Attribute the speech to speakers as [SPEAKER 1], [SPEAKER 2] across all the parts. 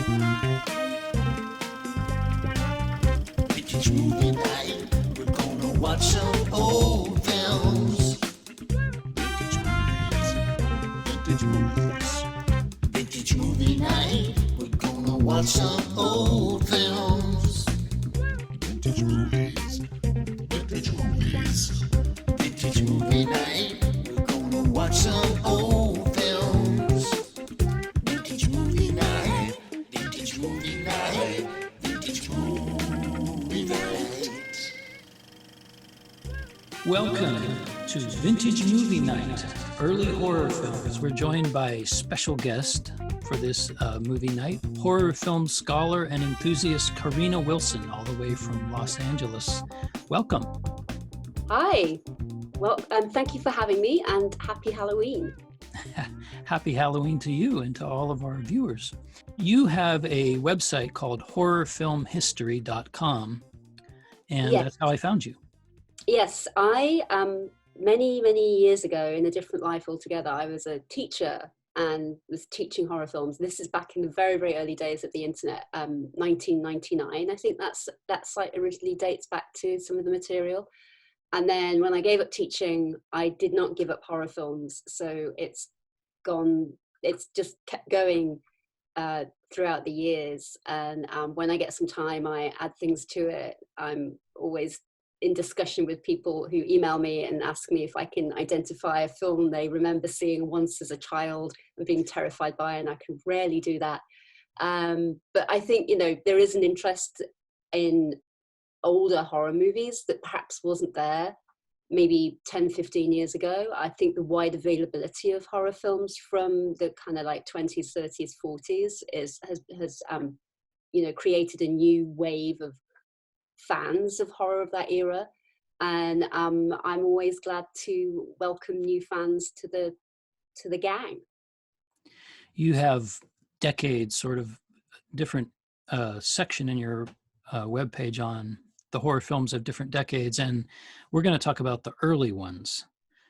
[SPEAKER 1] Vintage movie night. We're gonna watch some old films. Vintage movies. Vintage movies. Vintage movie night. We're gonna watch some old films. Vintage movies. Vintage movies. Vintage movie night. We're gonna watch some old films. Vintage movie night. Vintage movie night. Vintage movie night.
[SPEAKER 2] Welcome to Vintage Movie Night, early horror films. We're joined by a special guest for this movie night, horror film scholar and enthusiast Karina Wilson, all the way from Los Angeles. Welcome.
[SPEAKER 3] Hi. Well, thank you for having me, and happy Halloween.
[SPEAKER 2] Happy Halloween to you and to all of our viewers. You have a website called horrorfilmhistory.com, and
[SPEAKER 3] Yes.
[SPEAKER 2] that's how I found you.
[SPEAKER 3] Yes, I, many years ago, in a different life altogether, I was a teacher and was teaching horror films. This is back in the very, very early days of the internet, 1999. I think that site originally dates back to some of the material. And then when I gave up teaching, I did not give up horror films. So it's just kept going throughout the years. And when I get some time, I add things to it. I'm always in discussion with people who email me and ask me if I can identify a film they remember seeing once as a child and being terrified by, and I can rarely do that. But I think, there is an interest in older horror movies that perhaps wasn't there maybe 10, 15 years ago. I think the wide availability of horror films from the kind of like 20s, 30s, 40s has created a new wave of fans of horror of that era, and I'm always glad to welcome new fans to the gang.
[SPEAKER 2] You have decades, sort of different section in your webpage on the horror films of different decades, and we're going to talk about the early ones.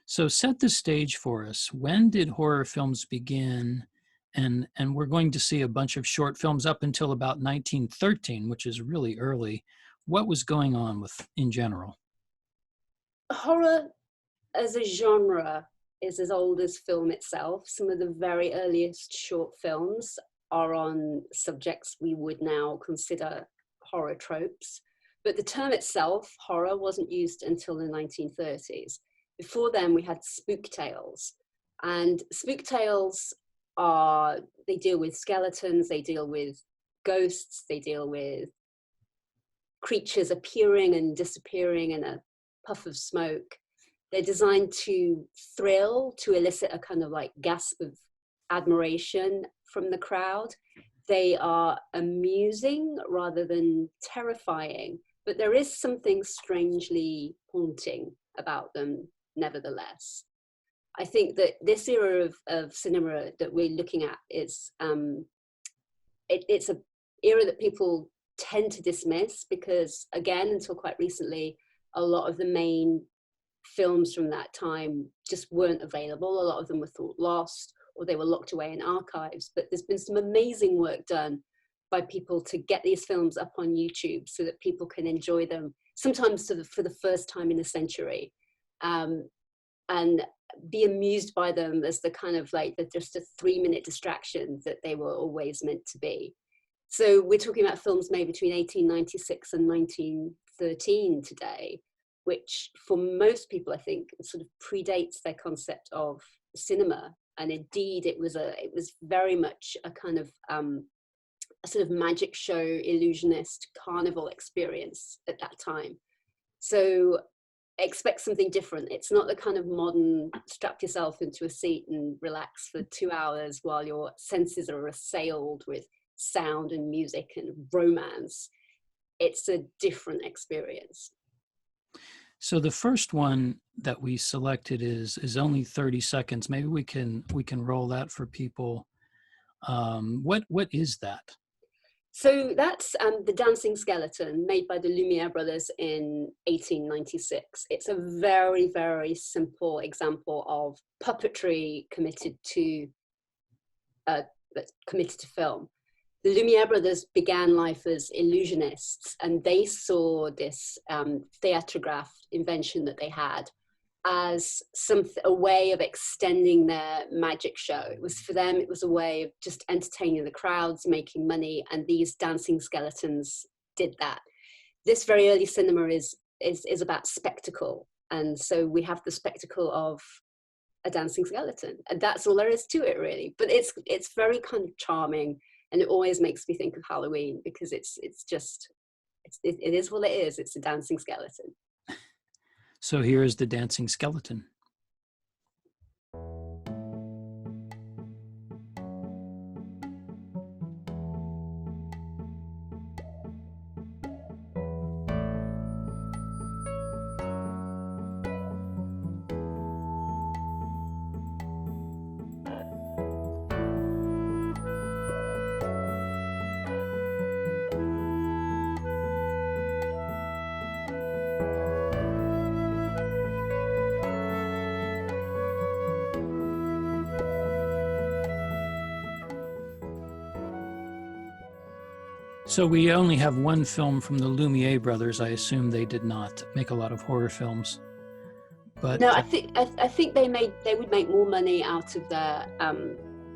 [SPEAKER 2] So set the stage for us. When did horror films begin? And we're going to see a bunch of short films up until about 1913, which is really early. What was going on in general?
[SPEAKER 3] Horror as a genre is as old as film itself. Some of the very earliest short films are on subjects we would now consider horror tropes. But the term itself, horror, wasn't used until the 1930s. Before then, we had spook tales. And spook tales they deal with skeletons, they deal with ghosts, they deal with creatures appearing and disappearing in a puff of smoke. They're designed to thrill, to elicit a kind of like gasp of admiration from the crowd. They are amusing rather than terrifying, but there is something strangely haunting about them nevertheless. I think that this era of cinema that we're looking at is, it's an era that people tend to dismiss because, again, until quite recently, a lot of the main films from that time just weren't available. A lot of them were thought lost, or they were locked away in archives. But there's been some amazing work done by people to get these films up on YouTube so that people can enjoy them, sometimes for the first time in a century, and be amused by them as the kind of like just a 3-minute distraction that they were always meant to be. So we're talking about films made between 1896 and 1913 today, which for most people, I think, sort of predates their concept of cinema. And indeed, it was very much a kind of a sort of magic show, illusionist, carnival experience at that time. So expect something different. It's not the kind of modern strap yourself into a seat and relax for 2 hours while your senses are assailed with sound and music and romance. It's a different experience.
[SPEAKER 2] So the first one that we selected is only 30 seconds. Maybe we can roll that for people. What is that?
[SPEAKER 3] So that's The Dancing Skeleton, made by the Lumiere brothers in 1896. It's a very, very simple example of puppetry committed to film. the Lumiere brothers began life as illusionists, and they saw this theatrograph invention that they had as a way of extending their magic show. It was, for them, it was a way of just entertaining the crowds, making money, and these dancing skeletons did that. This very early cinema is about spectacle, and so we have the spectacle of a dancing skeleton, and that's all there is to it, really. But it's very kind of charming, and it always makes me think of Halloween, because it is what it is. It's a dancing skeleton.
[SPEAKER 2] So here's the dancing skeleton. So we only have one film from the Lumiere brothers. I assume they did not make a lot of horror films. But
[SPEAKER 3] no, I think they would make more money out of their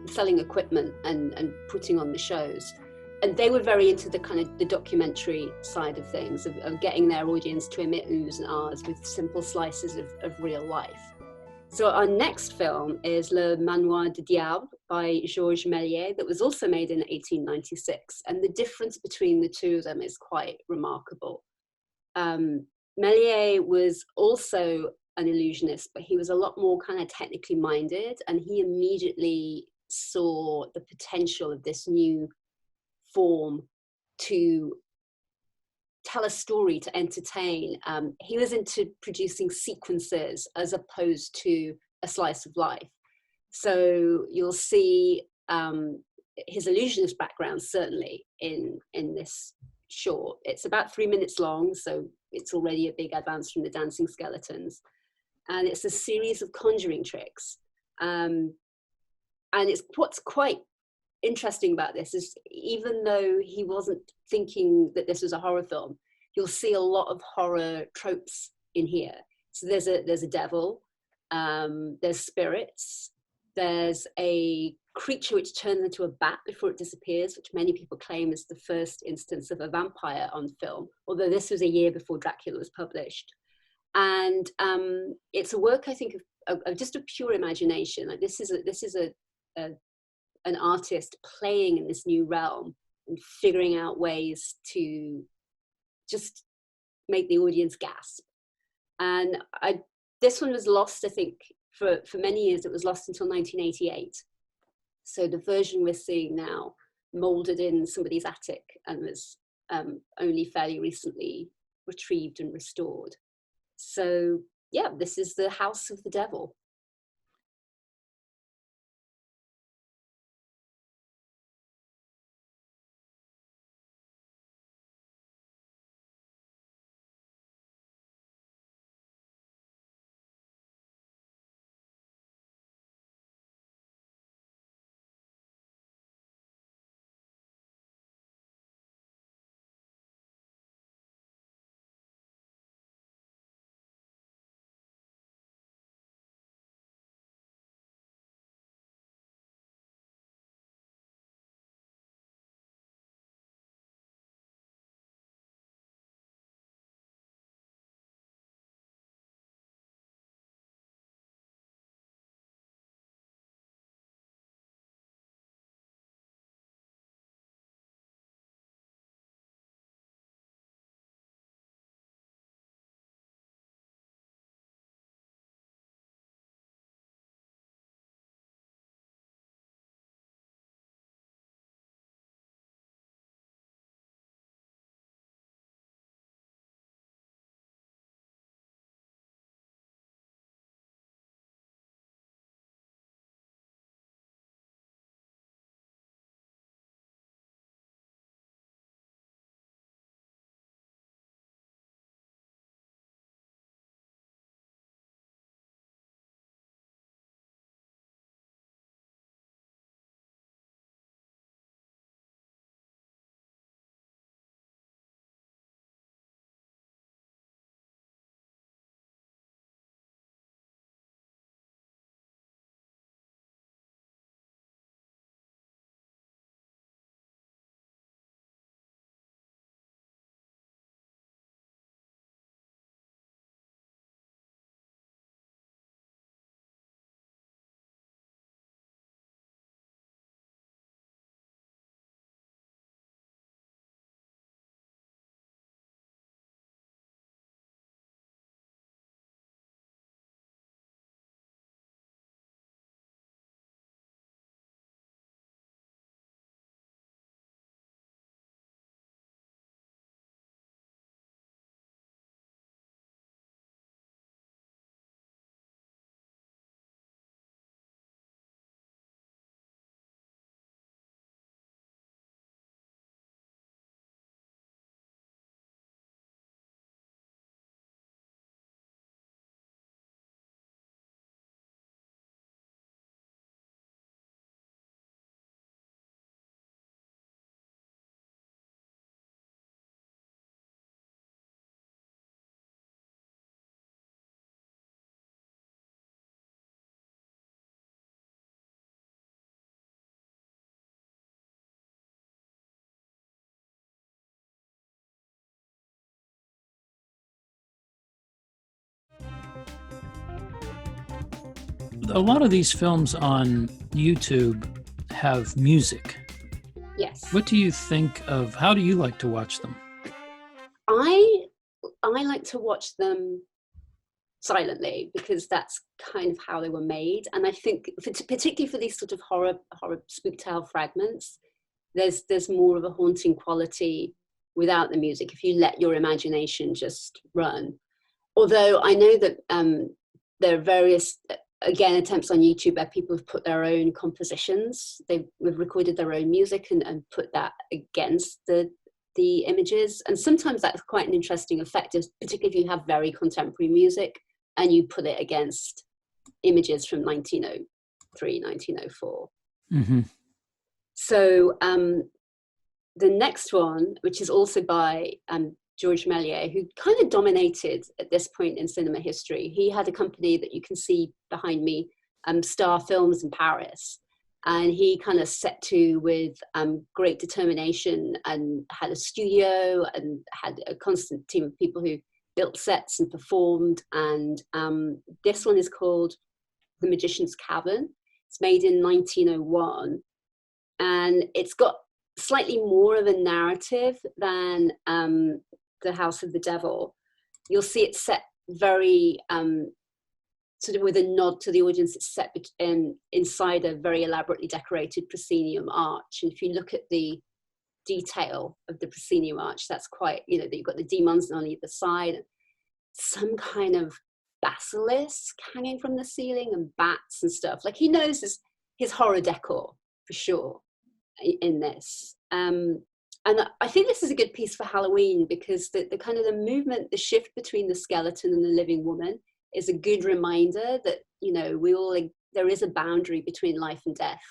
[SPEAKER 3] selling equipment and putting on the shows. And they were very into the kind of the documentary side of things, of getting their audience to emit oohs and ahs with simple slices of real life. So our next film is Le Manoir du Diable by Georges Méliès, that was also made in 1896. And the difference between the two of them is quite remarkable. Méliès was also an illusionist, but he was a lot more kind of technically minded, and he immediately saw the potential of this new form to tell a story, to entertain. He was into producing sequences as opposed to a slice of life. So you'll see his illusionist background certainly in this short. It's about 3 minutes long, so it's already a big advance from the dancing skeletons. And it's a series of conjuring tricks. And it's what's quite interesting about this is, even though he wasn't thinking that this was a horror film, you'll see a lot of horror tropes in here. So there's a devil, there's spirits, there's a creature which turns into a bat before it disappears, which many people claim is the first instance of a vampire on film, although this was a year before Dracula was published. And it's a work, I think, of just a pure imagination. Like this is an artist playing in this new realm and figuring out ways to just make the audience gasp. And this one was lost, I think, for many years. It was lost until 1988. So the version we're seeing now molded in somebody's attic and was only fairly recently retrieved and restored. So yeah, this is the House of the Devil.
[SPEAKER 2] a lot of these films on YouTube have music.
[SPEAKER 3] Yes.
[SPEAKER 2] What do you think of, how do you like to watch them?
[SPEAKER 3] I like to watch them silently because that's kind of how they were made. And I think particularly for these sort of horror spooktail fragments, there's more of a haunting quality without the music if you let your imagination just run. Although I know that there are various, again, attempts on YouTube where people have put their own compositions. They've recorded their own music and put that against the images. And sometimes that's quite an interesting effect, particularly if you have very contemporary music and you put it against images from 1903, 1904.
[SPEAKER 2] Mm-hmm.
[SPEAKER 3] So the next one, which is also by Georges Méliès, who kind of dominated at this point in cinema history. He had a company that you can see behind me, Star Films in Paris. And he kind of set to with great determination and had a studio and had a constant team of people who built sets and performed. And this one is called The Magician's Cavern. It's made in 1901. And it's got slightly more of a narrative than The House of the Devil. You'll see it's set very sort of with a nod to the audience. It's set inside a very elaborately decorated proscenium arch. And if you look at the detail of the proscenium arch, that's quite, you've got the demons on either side, some kind of basilisk hanging from the ceiling and bats and stuff. Like, he knows his horror decor for sure in this. And I think this is a good piece for Halloween because the kind of the movement, the shift between the skeleton and the living woman is a good reminder that, there is a boundary between life and death.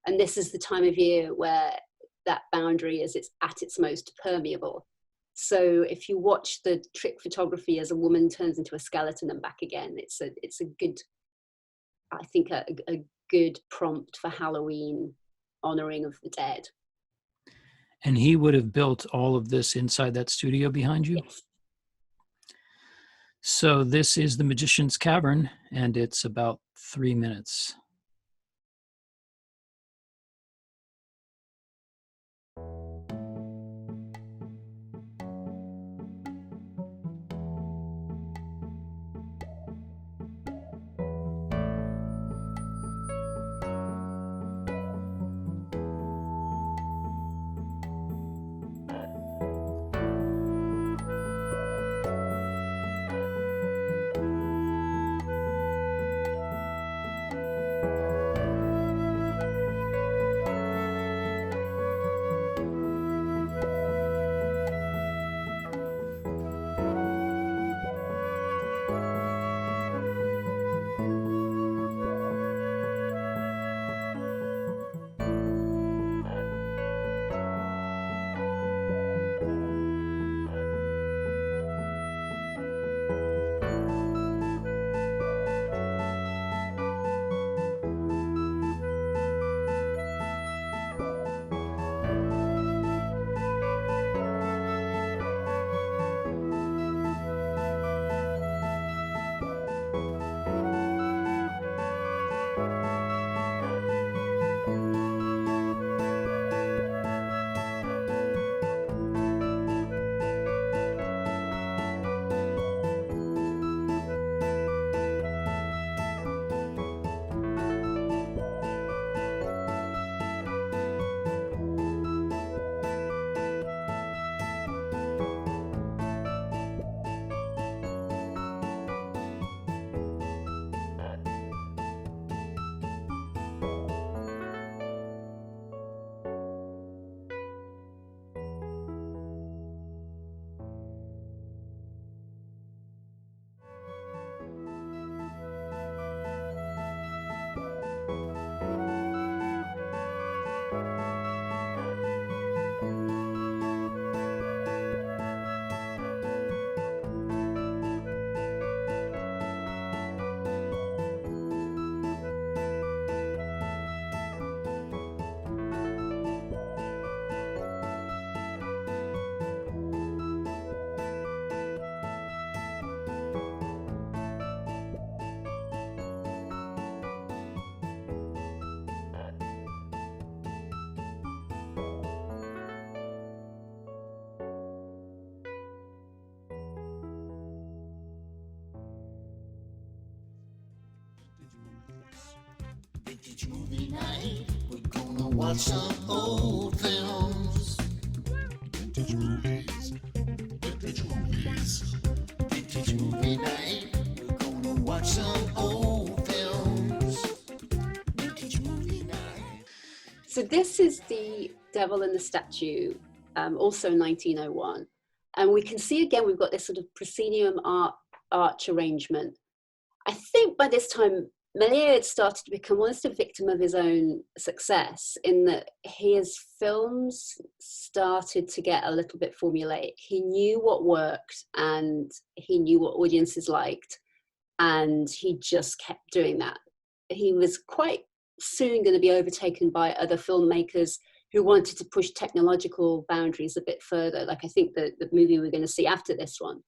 [SPEAKER 3] And this is the time of year where that boundary is at its most permeable. So if you watch the trick photography as a woman turns into a skeleton and back again, it's a good, I think, a good prompt for Halloween honoring of the dead.
[SPEAKER 2] And he would have built all of this inside that studio behind you?
[SPEAKER 3] Yes.
[SPEAKER 2] So this is The Magician's Cavern, and it's about 3 minutes.
[SPEAKER 1] Vintage movie night. We're gonna watch some old films. Vintage movies. Vintage movies. Vintage movie night. We're gonna watch some old films. Vintage movie night.
[SPEAKER 3] So this is The Devil and the Statue, also 1901. And we can see again, we've got this sort of proscenium arch arrangement. I think by this time, Méliès had started to become almost a victim of his own success in that his films started to get a little bit formulaic. He knew what worked and he knew what audiences liked, and he just kept doing that. He was quite soon going to be overtaken by other filmmakers who wanted to push technological boundaries a bit further, like I think the movie we're going to see after this one.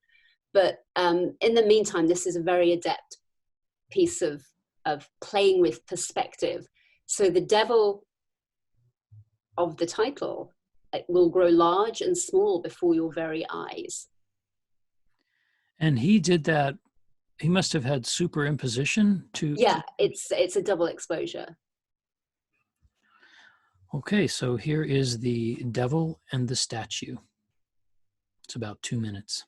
[SPEAKER 3] But in the meantime, this is a very adept piece of playing with perspective. So the devil of the title will grow large and small before your very eyes.
[SPEAKER 2] And he did that. He must have had superimposition to.
[SPEAKER 3] Yeah, it's a double exposure.
[SPEAKER 2] Okay, so here is The Devil and the Statue. It's about 2 minutes.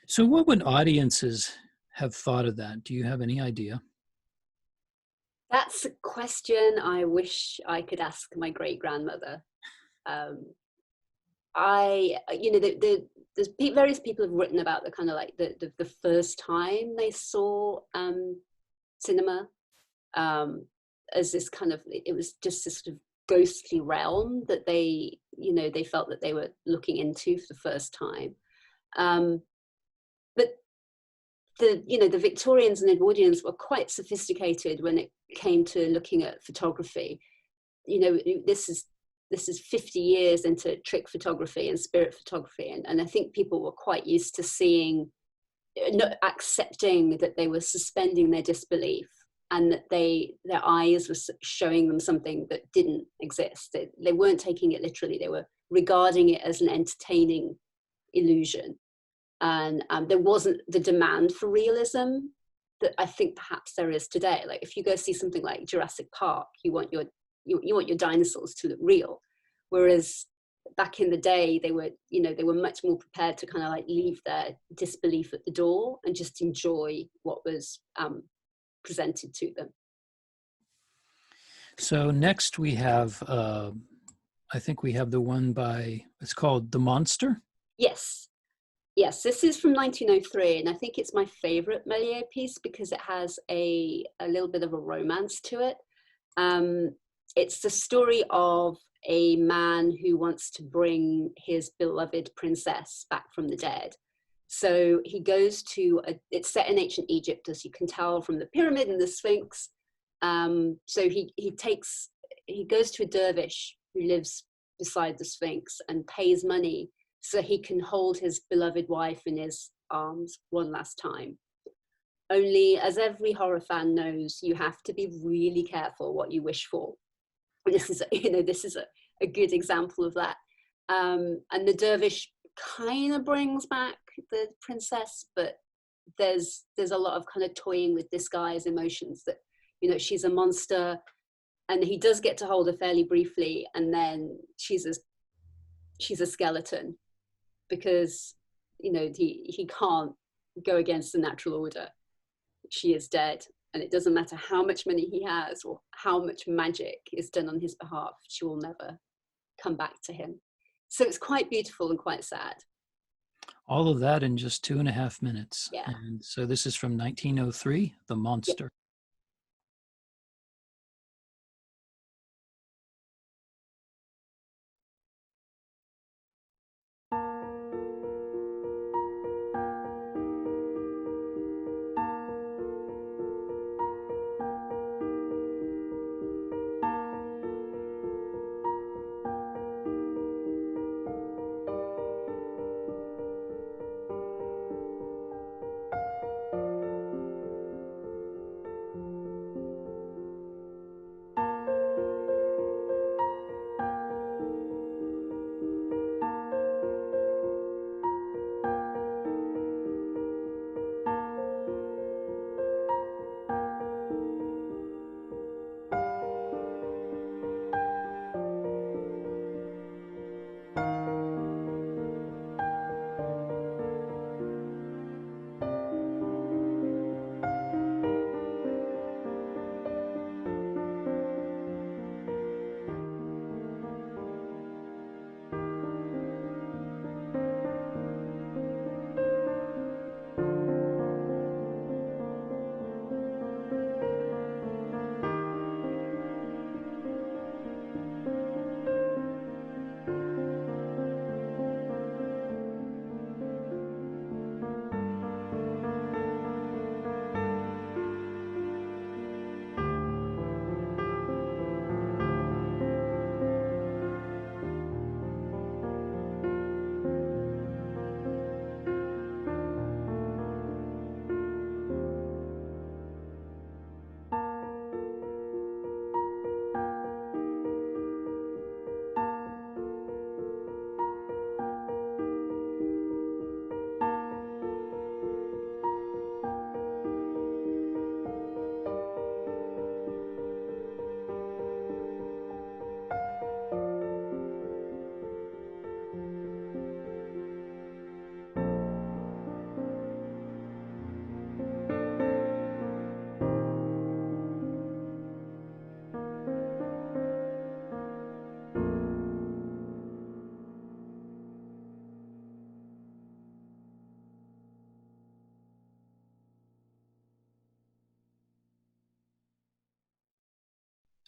[SPEAKER 2] So what would audiences have thought of that? Do you have any idea?
[SPEAKER 3] That's a question I wish I could ask my great grandmother. There's various people have written about the kind of like the first time they saw cinema as this kind of, it was just this sort of ghostly realm that they felt that they were looking into for the first time. But the Victorians and Edwardians were quite sophisticated when it came to looking at photography. This is 50 years into trick photography and spirit photography, and I think people were quite used to seeing, not accepting that they were suspending their disbelief and that their eyes were showing them something that didn't exist. They weren't taking it literally. They were regarding it as an entertaining illusion. And there wasn't the demand for realism that I think perhaps there is today. Like if you go see something like Jurassic Park, you want your dinosaurs to look real, whereas back in the day they were much more prepared to kind of like leave their disbelief at the door and just enjoy what was presented to them.
[SPEAKER 2] So next we have, I think we have the one it's called The Monster.
[SPEAKER 3] Yes, this is from 1903, and I think it's my favorite Méliès piece because it has a little bit of a romance to it. It's the story of a man who wants to bring his beloved princess back from the dead. So he goes to, it's set in ancient Egypt, as you can tell from the pyramid and the Sphinx. So he goes to a dervish who lives beside the Sphinx and pays money so he can hold his beloved wife in his arms one last time. Only, as every horror fan knows, you have to be really careful what you wish for. This is, this is a good example of that. And the dervish kind of brings back the princess, but there's a lot of kind of toying with this guy's emotions, that, she's a monster, and he does get to hold her fairly briefly, and then she's a skeleton, because he can't go against the natural order. She is dead, and it doesn't matter how much money he has or how much magic is done on his behalf, she will never come back to him. So it's quite beautiful and quite sad.
[SPEAKER 2] All of that in just 2.5 minutes.
[SPEAKER 3] Yeah.
[SPEAKER 2] And so this is from 1903, The Monster.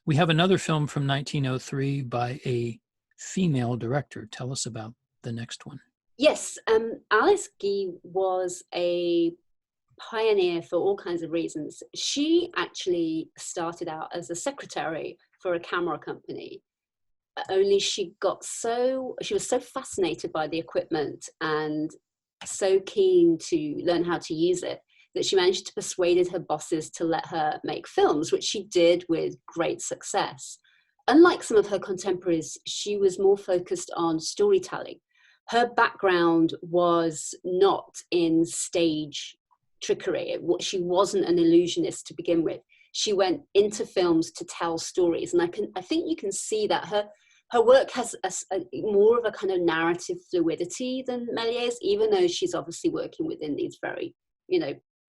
[SPEAKER 2] We have another film from 1903 by a female director. Tell us about the next one.
[SPEAKER 3] Yes, Alice Guy was a pioneer for all kinds of reasons. She actually started out as a secretary for a camera company, only she was so fascinated by the equipment and so keen to learn how to use it that she managed to persuade her bosses to let her make films, which she did with great success. Unlike some of her contemporaries, she was more focused on storytelling. Her background was not in stage trickery. She wasn't an illusionist to begin with. She went into films to tell stories, and I think you can see that her work has more of a kind of narrative fluidity than Méliès, even though she's obviously working within these very,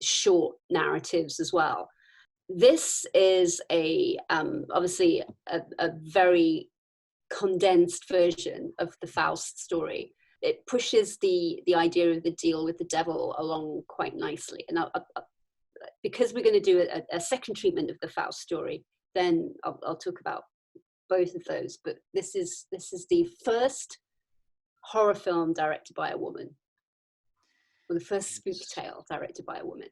[SPEAKER 3] short narratives as well. This is obviously a very condensed version of the Faust story. It pushes the idea of the deal with the devil along quite nicely. And because we're going to do a second treatment of the Faust story, then I'll talk about both of those. But this is the first horror film directed by a woman, or the first spook tale directed by a woman.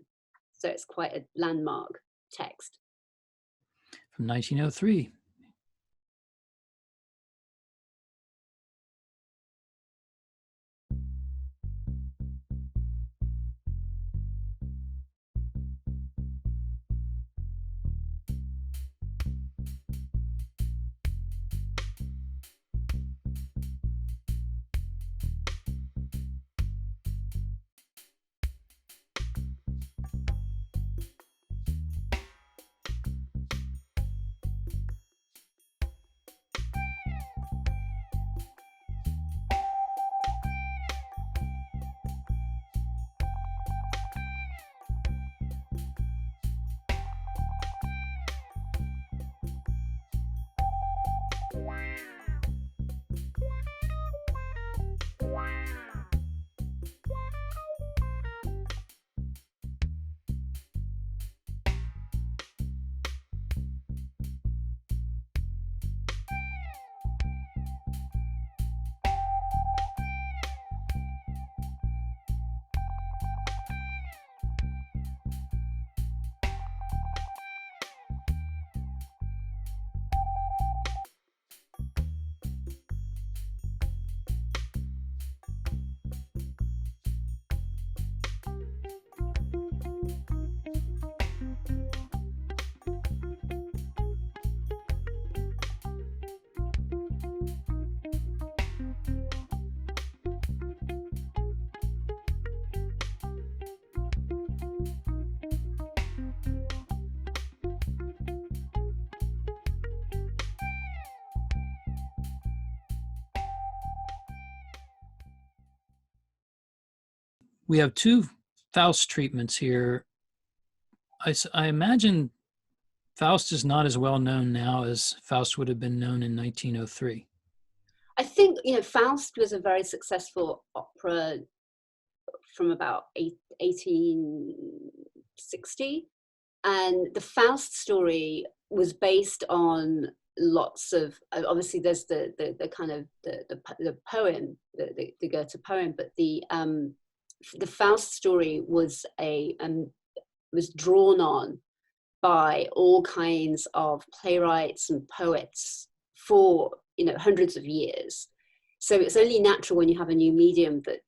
[SPEAKER 3] So it's quite a landmark text.
[SPEAKER 2] From 1903. We have two Faust treatments here. I imagine Faust is not as well known now as Faust would have been known in 1903.
[SPEAKER 3] I think, Faust was a very successful opera from about 1860, and the Faust story was based on lots of, obviously there's the kind of the poem, the Goethe poem, but the Faust story was was drawn on by all kinds of playwrights and poets for hundreds of years. So it's only natural when you have a new medium that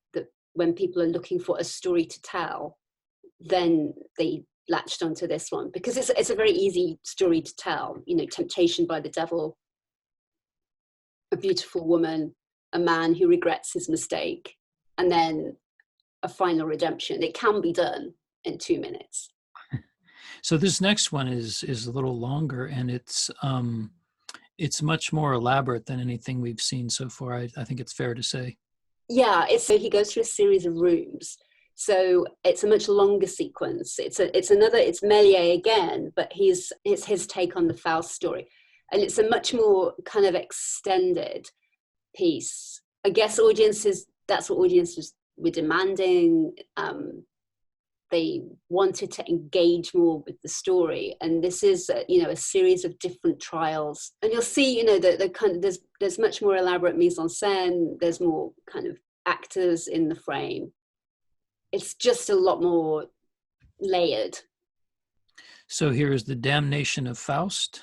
[SPEAKER 3] when people are looking for a story to tell, then they latched onto this one, because it's a very easy story to tell. Temptation by the devil, a beautiful woman, a man who regrets his mistake, and then a final redemption. It can be done in 2 minutes.
[SPEAKER 2] So this next one is a little longer, and it's much more elaborate than anything we've seen so far. I think it's fair to say. Yeah,
[SPEAKER 3] so he goes through a series of rooms. So it's a much longer sequence. It's Méliès again, but it's his take on the Faust story, and it's a much more kind of extended piece. I guess that's what audiences were demanding. They wanted to engage more with the story, and this is a series of different trials, and you'll see the kind of there's much more elaborate mise en scène. There's more kind of actors in the frame. It's just a lot more layered.
[SPEAKER 2] So here's The Damnation of Faust.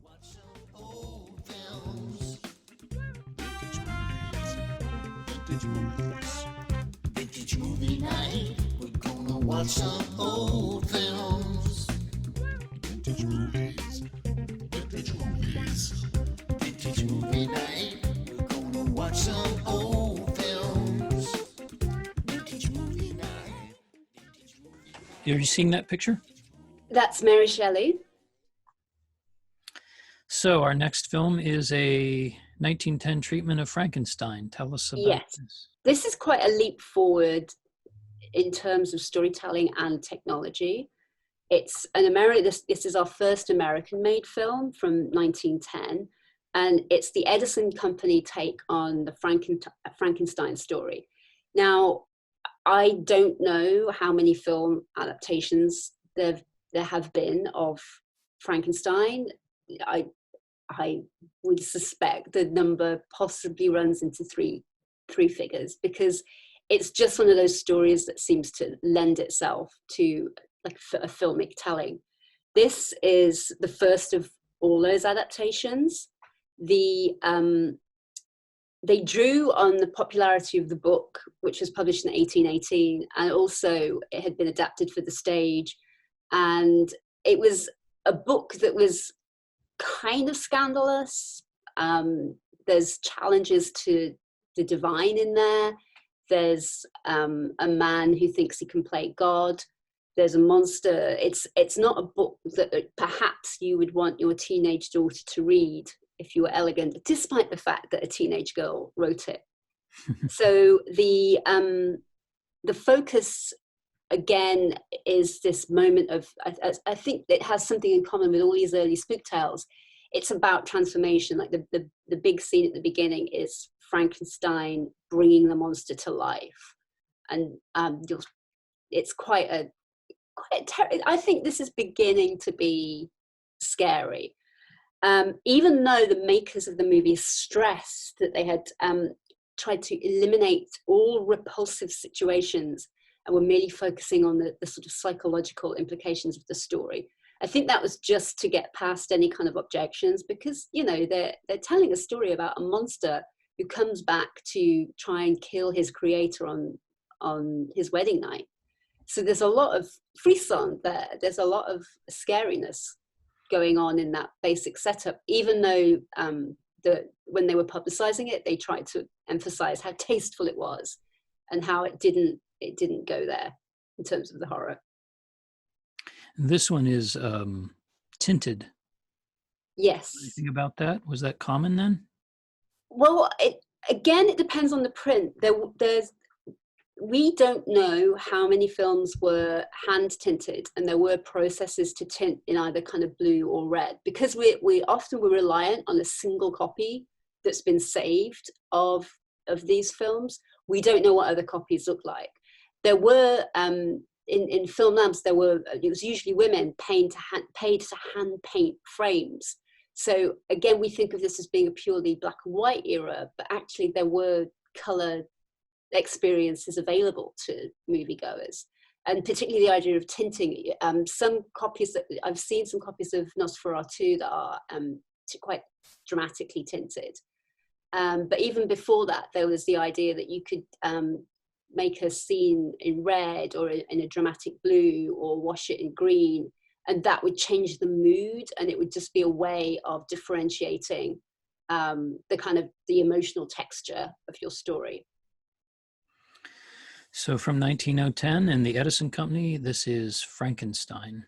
[SPEAKER 1] Watch some old films. Vintage movies. Vintage movies. Vintage movie night. We're gonna watch some old films. Vintage movies. Vintage movies. Vintage movie night. We're gonna watch some old films. Vintage movie night.
[SPEAKER 2] Are you seeing that picture?
[SPEAKER 3] That's Mary Shelley.
[SPEAKER 2] So our next film is a 1910 treatment of Frankenstein. Tell us about
[SPEAKER 3] Yes.
[SPEAKER 2] this.
[SPEAKER 3] This is quite a leap forward in terms of storytelling and technology. It's an this is our first American-made film from 1910, and it's the Edison Company take on the Frankenstein story. Now, I don't know how many film adaptations there have been of Frankenstein. I would suspect the number possibly runs into three figures, because it's just one of those stories that seems to lend itself to like a filmic telling. This is the first of all those adaptations. They drew on the popularity of the book, which was published in 1818, and also it had been adapted for the stage. And it was a book that was kind of scandalous. There's challenges to the divine in there. There's a man who thinks he can play God. There's a monster. It's not a book that perhaps you would want your teenage daughter to read if you were elegant, despite the fact that a teenage girl wrote it. So the focus again is this moment of, I think it has something in common with all these early spook tales. It's about transformation. Like the big scene at the beginning is Frankenstein bringing the monster to life, and it's I think this is beginning to be scary. Even though the makers of the movie stressed that they had tried to eliminate all repulsive situations and were merely focusing on the sort of psychological implications of the story. I think that was just to get past any kind of objections, because, you know, they're telling a story about a monster who comes back to try and kill his creator on his wedding night. So there's a lot of frisson there. There's a lot of scariness going on in that basic setup, even though when they were publicizing it, they tried to emphasize how tasteful it was and how it didn't go there in terms of the horror.
[SPEAKER 2] This one is tinted.
[SPEAKER 3] Yes.
[SPEAKER 2] Anything about that? Was that common then?
[SPEAKER 3] Well, it depends on the print. We don't know how many films were hand tinted, and there were processes to tint in either kind of blue or red, because we often were reliant on a single copy that's been saved of these films. We don't know what other copies look like. There were in film labs, it was usually women paid to hand paint frames. So again, we think of this as being a purely black and white era, but actually there were color experiences available to moviegoers, and particularly the idea of tinting. Some copies that I've seen, some copies of Nosferatu that are quite dramatically tinted. But even before that, there was the idea that you could make a scene in red or in a dramatic blue, or wash it in green, and that would change the mood, and it would just be a way of differentiating the emotional texture of your story.
[SPEAKER 2] So from 1910 and the Edison Company, this is Frankenstein.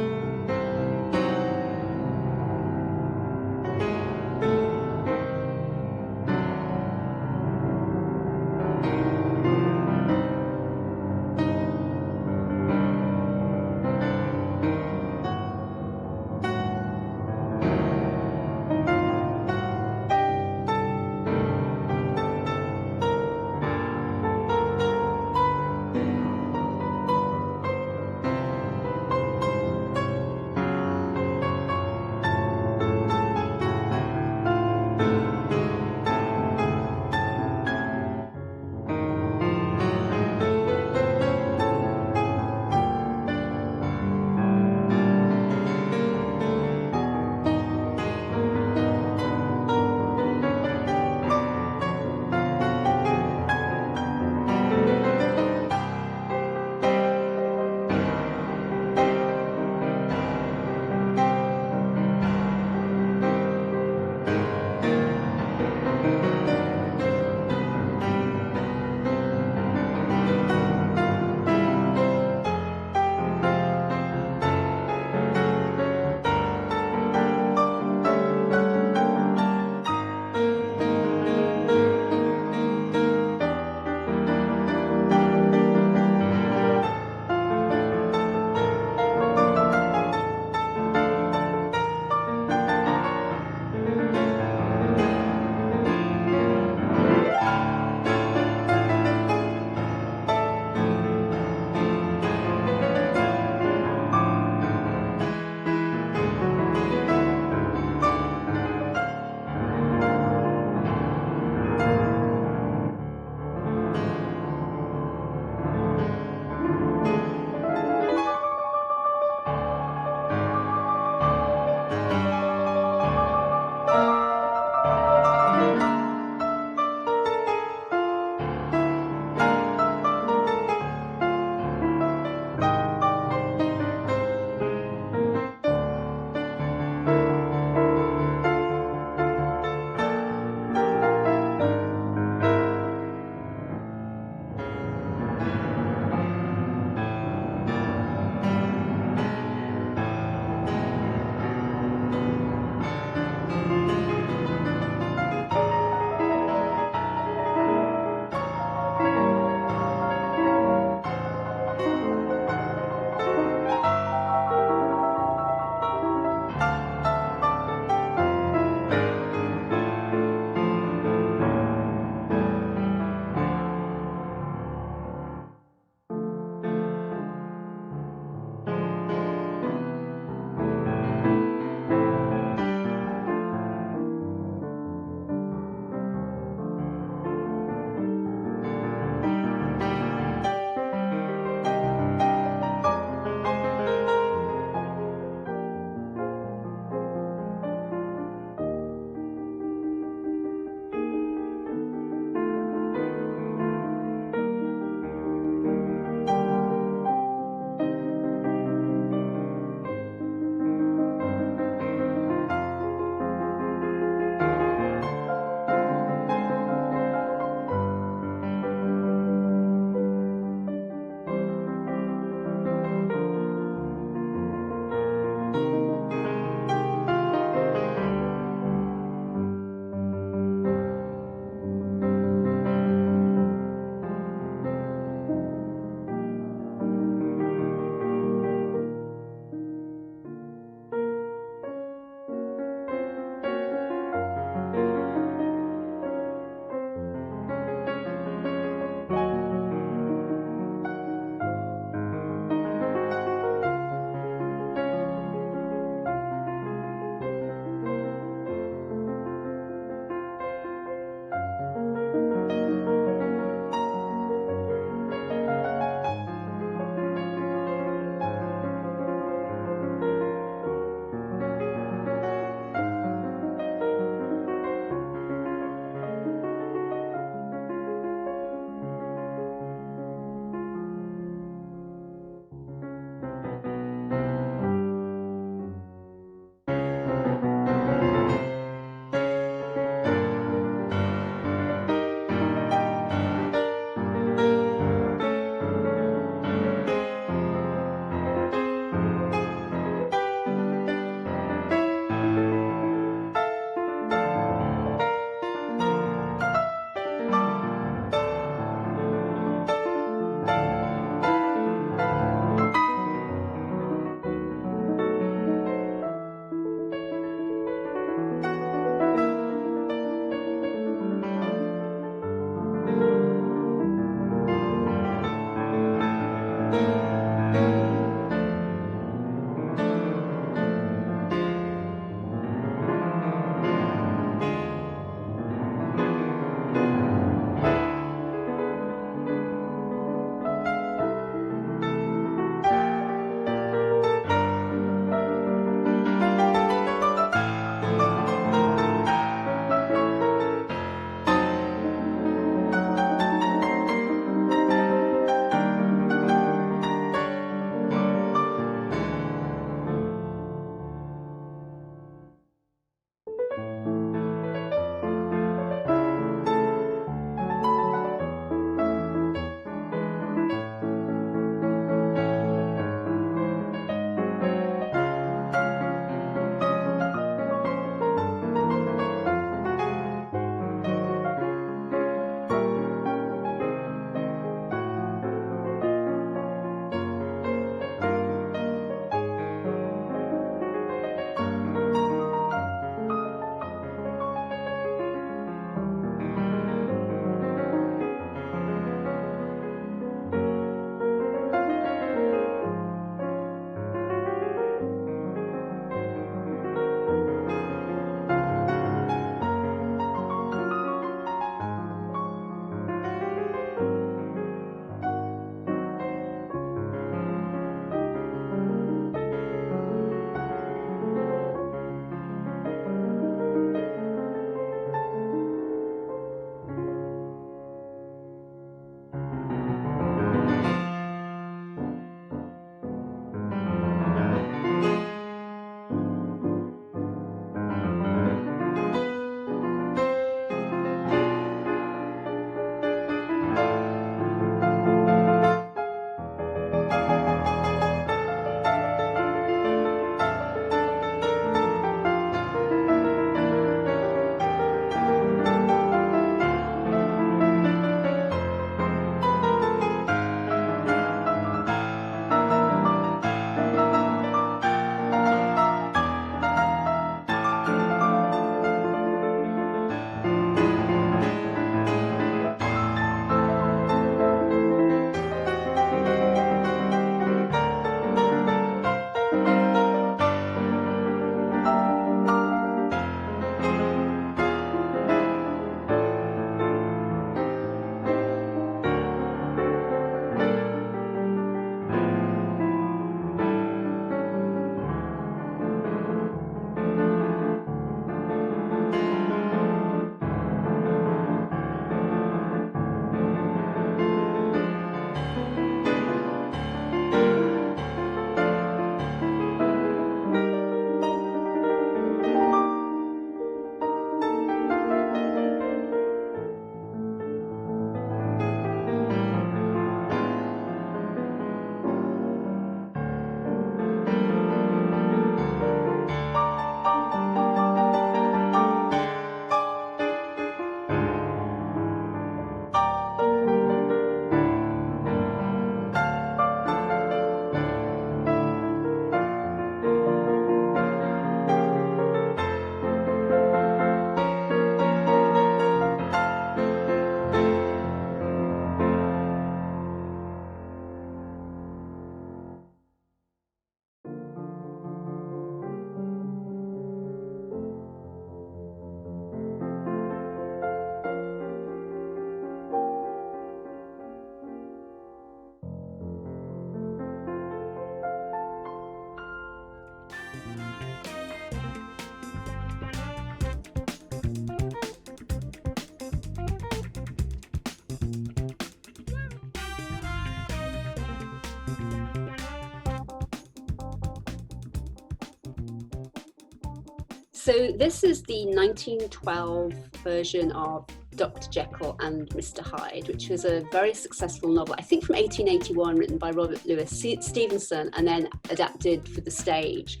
[SPEAKER 3] So this is the 1912 version of Dr. Jekyll and Mr. Hyde, which was a very successful novel, I think from 1881, written by Robert Louis Stevenson and then adapted for the stage.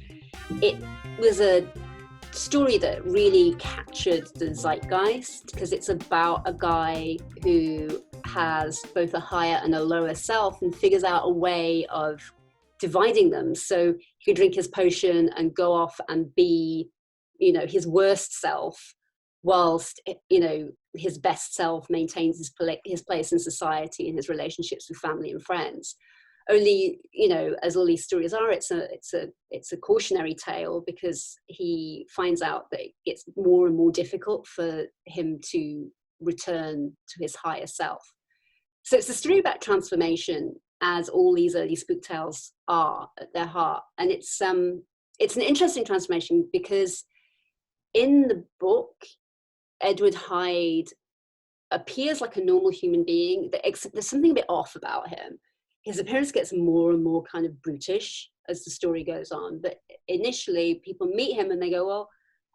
[SPEAKER 3] It was a story that really captured the zeitgeist because it's about a guy who has both a higher and a lower self and figures out a way of dividing them. So he can drink his potion and go off and be, you know, his worst self, whilst, you know, his best self maintains his place in society and his relationships with family and friends. Only, you know, as all these stories are, it's a cautionary tale because he finds out that it gets more and more difficult for him to return to his higher self. So it's a story about transformation, as all these early spook tales are at their heart, and it's an interesting transformation because in the book, Edward Hyde appears like a normal human being. There's something a bit off about him. His appearance gets more and more kind of brutish as the story goes on. But initially, people meet him and they go, well,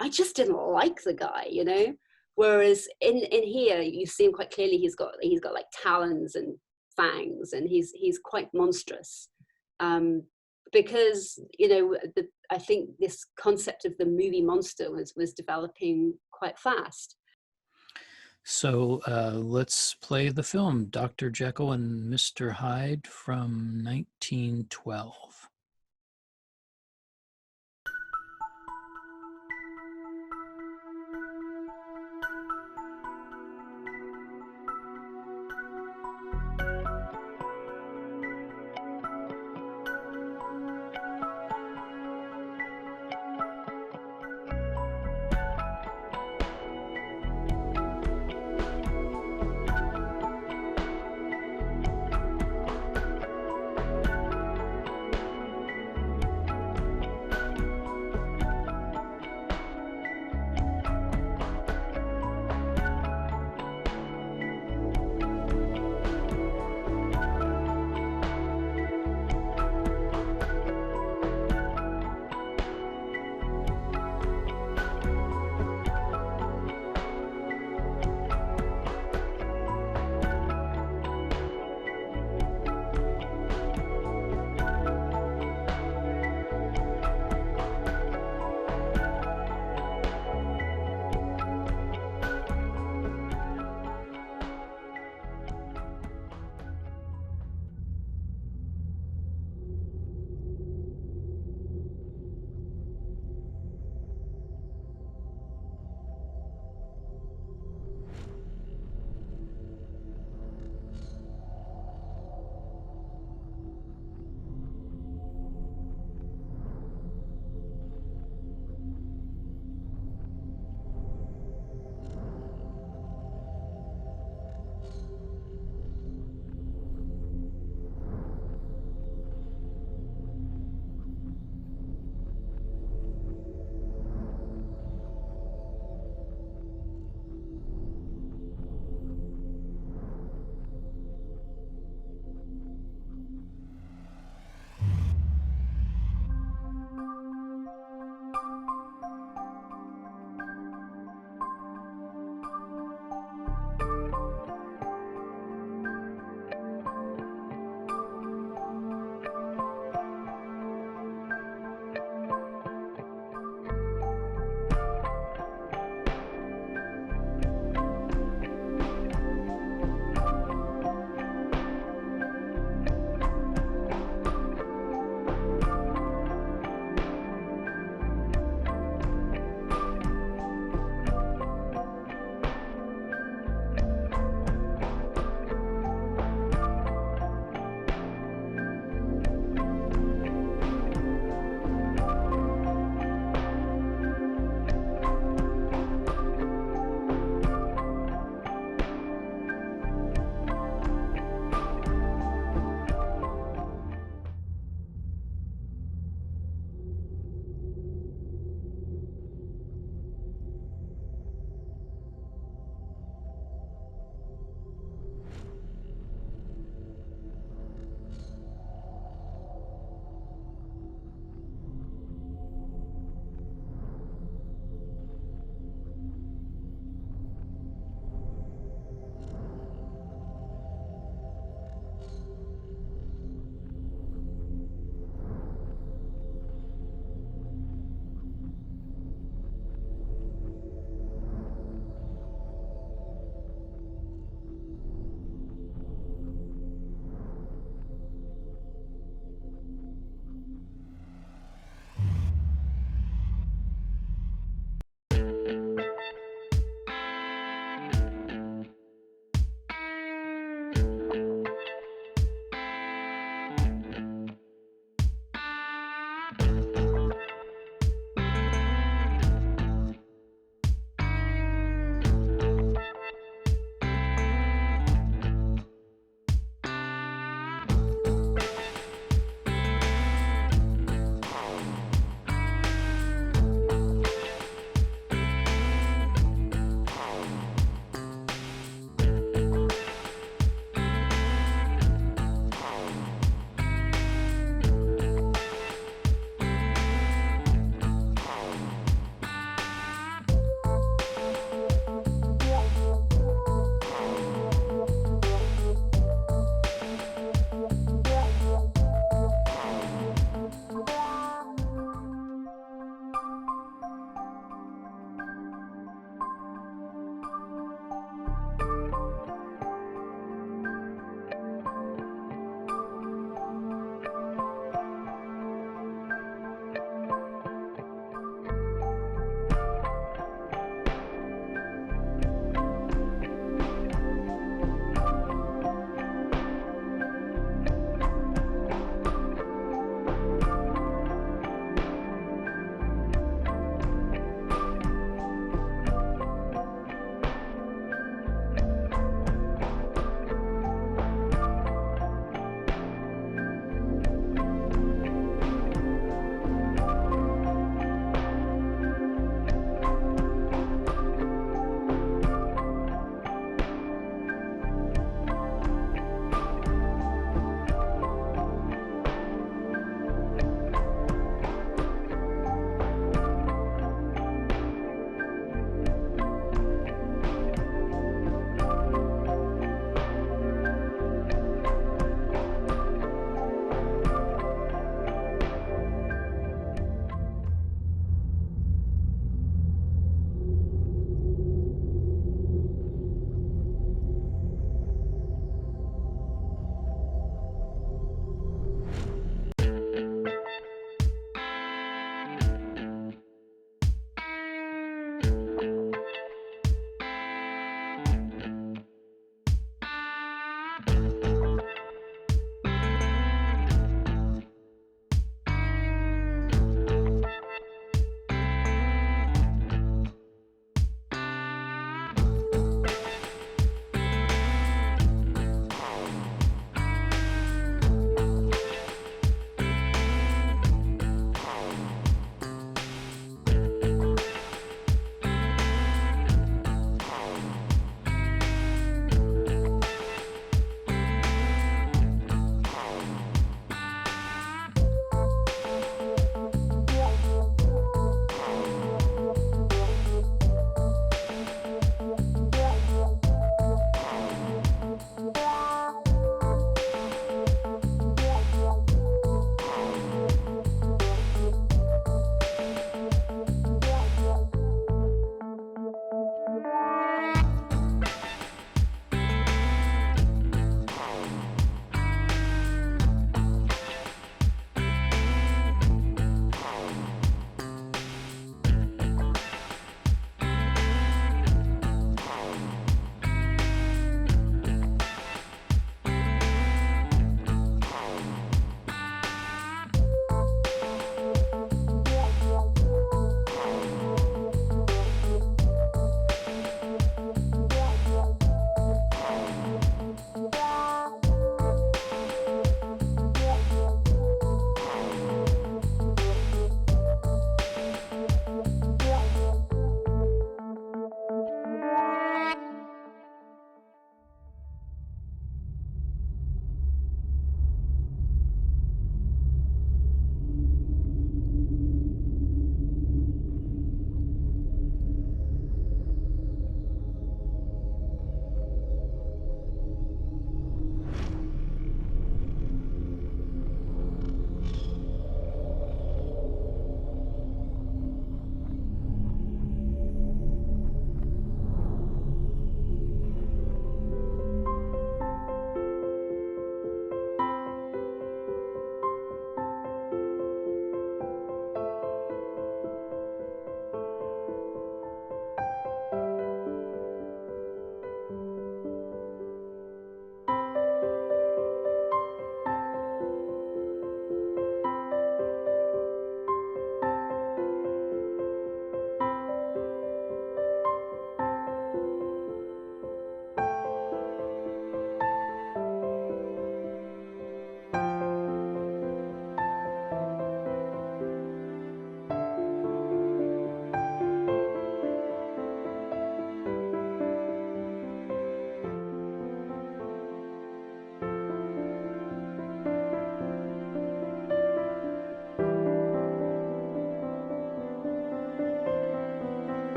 [SPEAKER 3] I just didn't like the guy, you know? Whereas in here, you see him quite clearly, he's got like talons and fangs, and he's quite monstrous. Because, you know, I think this concept of the movie monster was developing quite fast.
[SPEAKER 2] So let's play the film Dr. Jekyll and Mr. Hyde from 1912.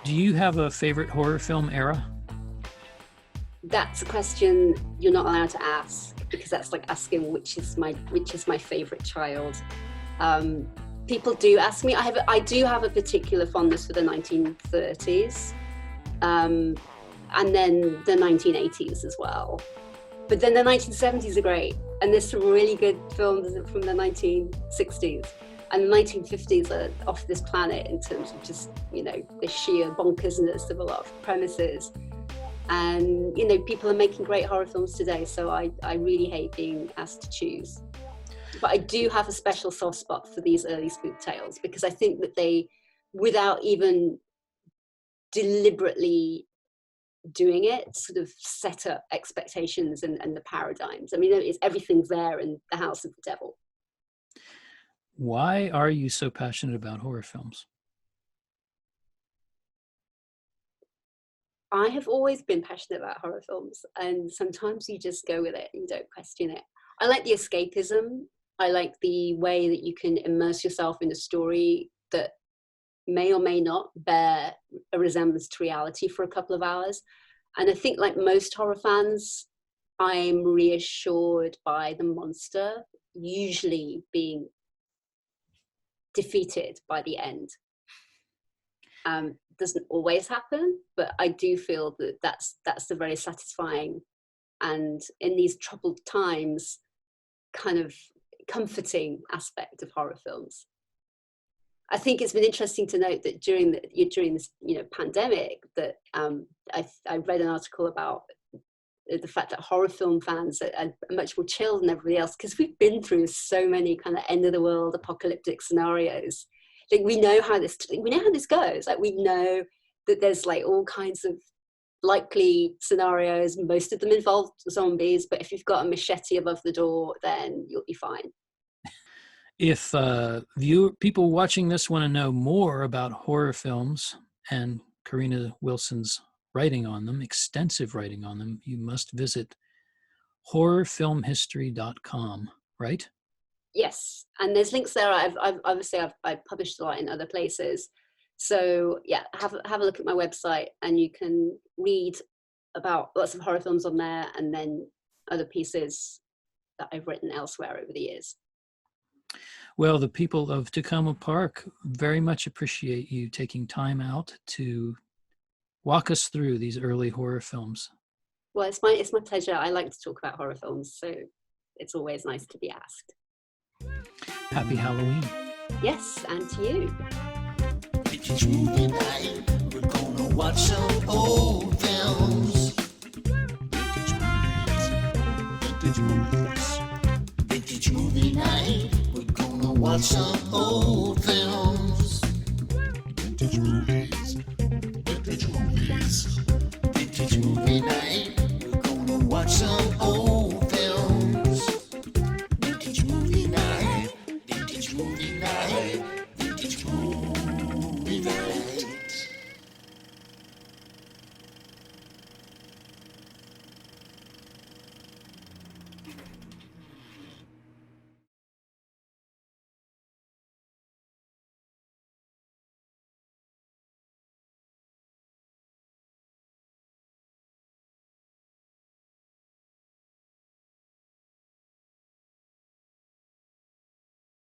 [SPEAKER 2] Do you have a favorite horror film era?
[SPEAKER 3] That's a question you're not allowed to ask, because that's like asking which is my favorite child. People do ask me. I do have a particular fondness for the 1930s, and then the 1980s as well. But then the 1970s are great, and there's some really good films from the 1960s. And the 1950s are off this planet in terms of just, the sheer bonkersness of a lot of premises. And, people are making great horror films today, so I really hate being asked to choose. But I do have a special soft spot for these early spook tales, because I think that they, without even deliberately doing it, sort of set up expectations and the paradigms. I mean, everything's there in The House of the Devil.
[SPEAKER 2] Why are you so passionate about horror films?
[SPEAKER 3] I have always been passionate about horror films, and sometimes you just go with it and you don't question it. I like the escapism. I like the way that you can immerse yourself in a story that may or may not bear a resemblance to reality for a couple of hours. And I think, like most horror fans, I'm reassured by the monster usually being defeated by the end. Doesn't always happen, but I do feel that that's the very satisfying, and in these troubled times, kind of comforting aspect of horror films. I think it's been interesting to note that during this pandemic, that I read an article about the fact that horror film fans are much more chilled than everybody else, because we've been through so many kind of end of the world apocalyptic scenarios. Like, we know how this goes. Like, we know that there's like all kinds of likely scenarios. Most of them involve zombies, but if you've got a machete above the door, then you'll be fine.
[SPEAKER 2] If people watching this want to know more about horror films and Karina Wilson's writing on them, extensive writing on them, you must visit horrorfilmhistory.com, right?
[SPEAKER 3] Yes, and there's links there. I've published a lot in other places, so yeah, have a look at my website, and you can read about lots of horror films on there, and then other pieces that I've written elsewhere over the years.
[SPEAKER 2] Well, the people of Takoma Park very much appreciate you taking time out to walk us through these early horror films.
[SPEAKER 3] Well, it's my pleasure. I like to talk about horror films, so it's always nice to be asked.
[SPEAKER 2] Happy Halloween.
[SPEAKER 3] Yes, and to you.
[SPEAKER 1] Vintage movie night. We're gonna watch some old films. Vintage movies. Vintage movie night. We're gonna watch some old films. Vintage movies. Vintage movies. Vintage movie night. We're gonna watch some